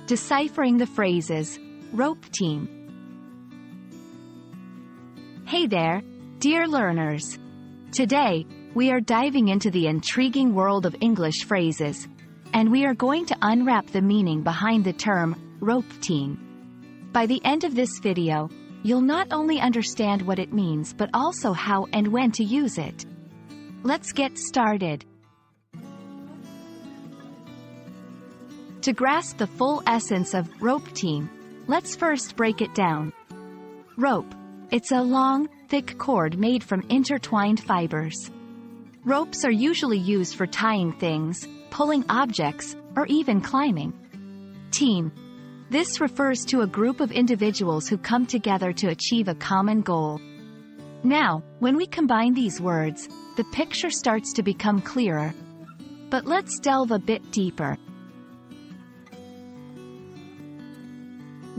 Deciphering the Phrases, Rope Team. Hey there, dear learners. Today, we are diving into the intriguing world of English phrases, and we are going to unwrap the meaning behind the term, rope team. By the end of this video, you'll not only understand what it means but also how and when to use it. Let's get started. To grasp the full essence of rope team, let's first break it down. Rope. It's a long, thick cord made from intertwined fibers. Ropes are usually used for tying things, pulling objects, or even climbing. Team. This refers to a group of individuals who come together to achieve a common goal. Now, when we combine these words, the picture starts to become clearer. But let's delve a bit deeper.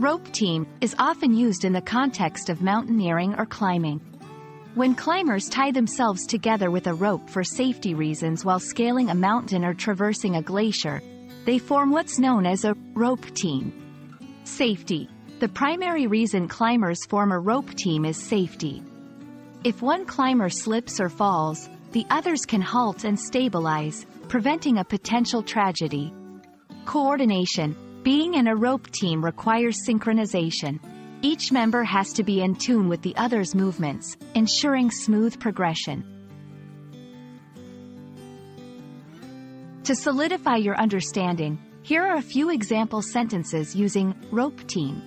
Rope team is often used in the context of mountaineering or climbing. When climbers tie themselves together with a rope for safety reasons while scaling a mountain or traversing a glacier, they form what's known as a rope team. Safety. The primary reason climbers form a rope team is safety. If one climber slips or falls, the others can halt and stabilize, preventing a potential tragedy. Coordination. Being in a rope team requires synchronization. Each member has to be in tune with the other's movements, ensuring smooth progression. To solidify your understanding, here are a few example sentences using rope team.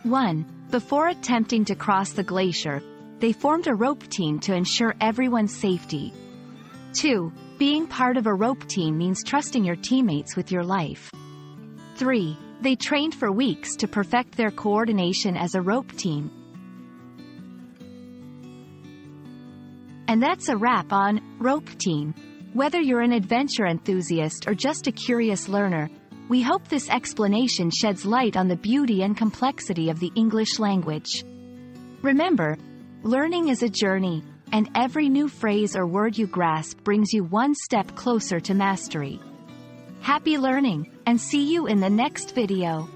1. Before attempting to cross the glacier, they formed a rope team to ensure everyone's safety. 2. Being part of a rope team means trusting your teammates with your life. 3. They trained for weeks to perfect their coordination as a rope team. And that's a wrap on rope team. Whether you're an adventure enthusiast or just a curious learner, we hope this explanation sheds light on the beauty and complexity of the English language. Remember, learning is a journey, and every new phrase or word you grasp brings you one step closer to mastery. Happy learning, and see you in the next video.